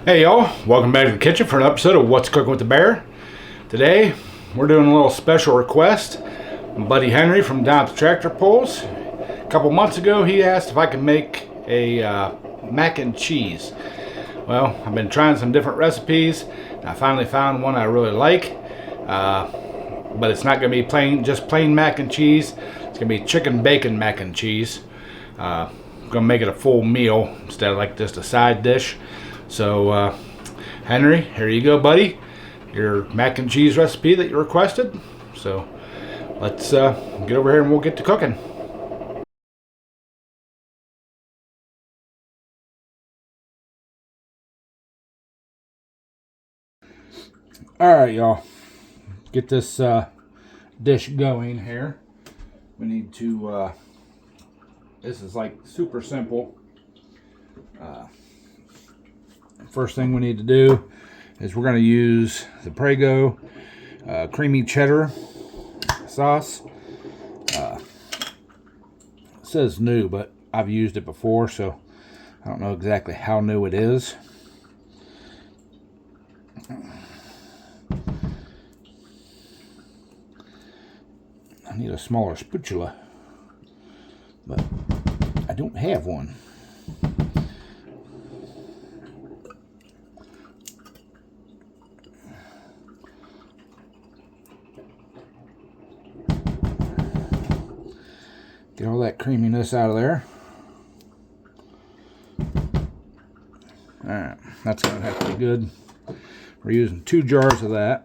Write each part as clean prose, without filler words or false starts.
Hey y'all, welcome back to the kitchen for an episode of What's Cooking with the Bear. Today, we're doing a little special request. My buddy Henry from down at the Tractor Pulls. A couple months ago, he asked if I could make a mac and cheese. Well, I've been trying some different recipes, and I finally found one I really like. But it's not going to be just plain mac and cheese. It's going to be chicken bacon mac and cheese. I'm going to make it a full meal instead of like just a side dish. So, Henry, here you go, buddy. Your mac and cheese recipe that you requested. So, let's get over here and we'll get to cooking. Alright, y'all. Get this dish going here. We need to, this is like super simple. First thing we need to do is we're going to use the Prego creamy cheddar sauce. It says new, but I've used it before, so I don't know exactly how new it is. I need a smaller spatula, but I don't have one. Get all that creaminess out of there. Alright, that's going to have to be good. We're using 2 jars of that.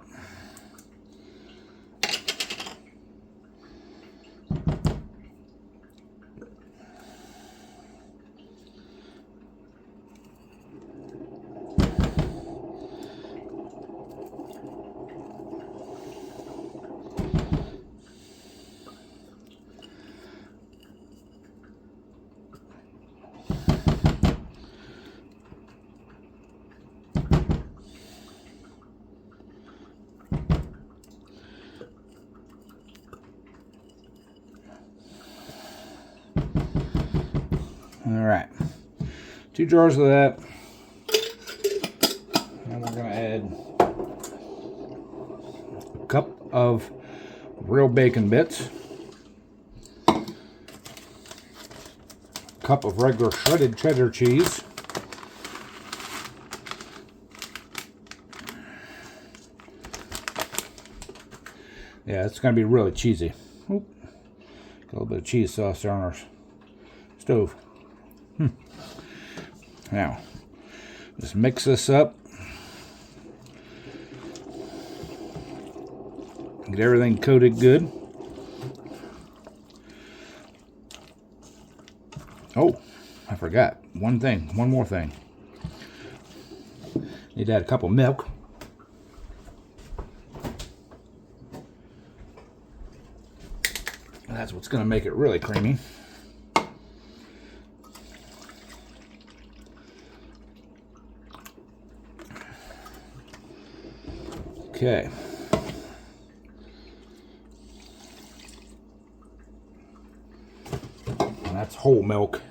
Alright, 2 jars of that, and we're going to add a cup of real bacon bits, a cup of regular shredded cheddar cheese, yeah, it's going to be really cheesy. Oop. Got a little bit of cheese sauce there on our stove. Now, just mix this up. Get everything coated good. Oh, I forgot one more thing. Need to add a cup of milk. That's what's going to make it really creamy. Okay. And that's whole milk.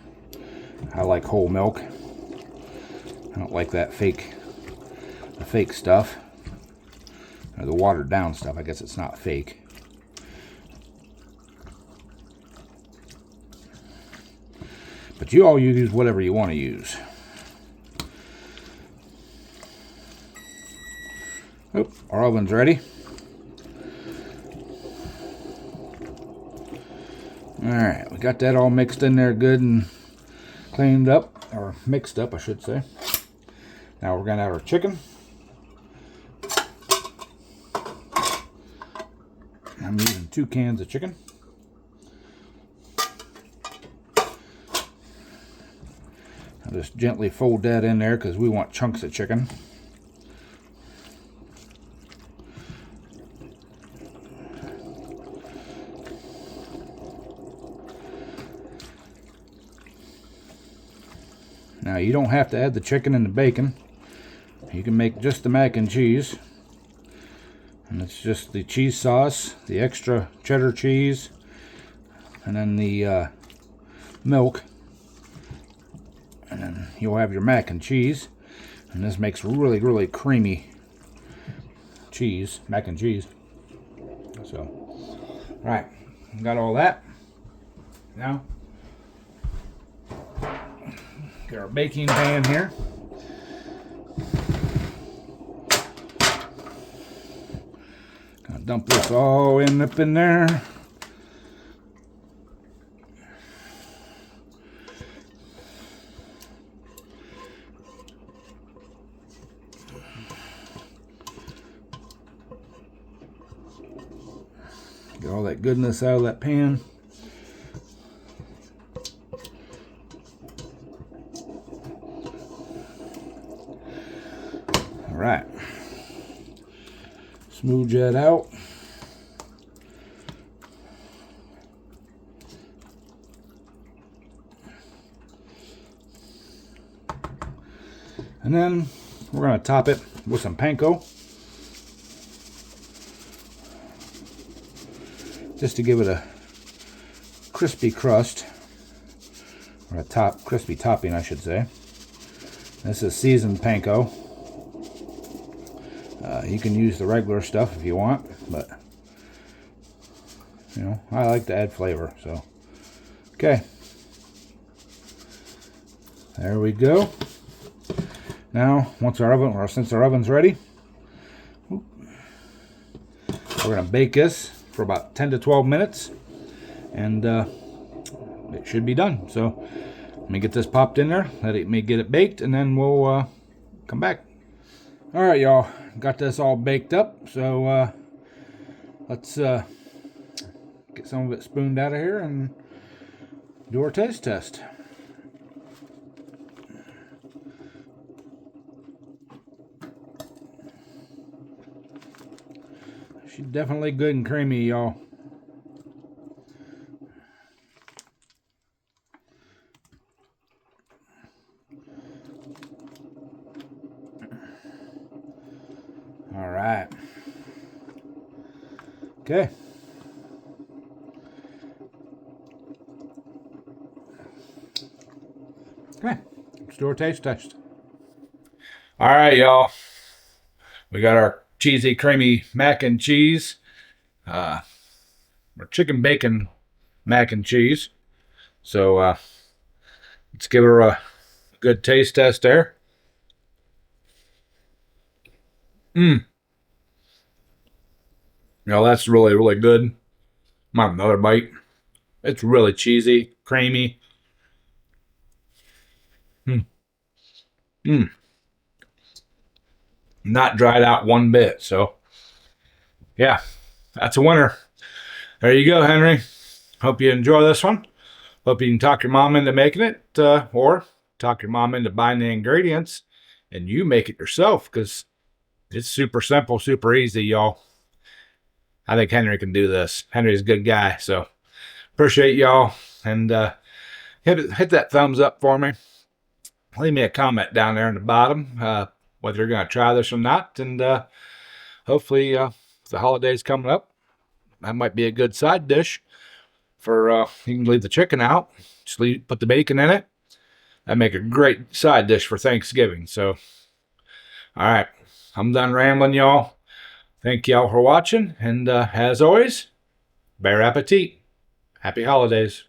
I like whole milk. I don't like that the fake stuff. Or the watered down stuff. I guess it's not fake. But you all use whatever you want to use. Oh, our oven's ready. Alright, we got that all mixed in there good and cleaned up, or mixed up I should say. Now we're going to add our chicken. I'm using 2 cans of chicken. I'll just gently fold that in there because we want chunks of chicken. Now you don't have to add the chicken and the bacon. You can make just the mac and cheese. And it's just the cheese sauce, the extra cheddar cheese, and then the milk. And then you'll have your mac and cheese. And this makes really, really creamy cheese, mac and cheese. So, all right, got all that. Now, get our baking pan here. Gonna dump this all up in there. Get all that goodness out of that pan. All right. Smooth that out. And then we're going to top it with some panko, just to give it a crispy crust, or a crispy topping, I should say. This is seasoned panko. You can use the regular stuff if you want, but you know, I like to add flavor. So, okay, there we go. Now, since our oven's ready, we're gonna bake this for about 10 to 12 minutes, and it should be done. So, let me get this popped in there, let me get it baked, and then we'll come back. All right, y'all, got this all baked up. So let's get some of it spooned out of here and do our taste test. She's definitely good and creamy, y'all. All right. Okay. Okay. Let's do our taste test. All right, y'all. We got our cheesy, creamy mac and cheese. Or chicken bacon mac and cheese. So let's give her a good taste test there. That's really, really good. Might have another bite. It's really cheesy, creamy. Not dried out one bit. So, yeah, that's a winner. There you go, Henry. Hope you enjoy this one. Hope you can talk your mom into making it, or talk your mom into buying the ingredients and you make it yourself, because it's super simple, super easy, y'all. I think Henry can do this. Henry's a good guy, so appreciate y'all. And hit that thumbs up for me. Leave me a comment down there in the bottom, whether you're going to try this or not. And hopefully, the holidays coming up, that might be a good side dish. For you can leave the chicken out, just put the bacon in it. That'd make a great side dish for Thanksgiving. So, all right, I'm done rambling, y'all. Thank y'all for watching, and as always, bon appetit. Happy holidays.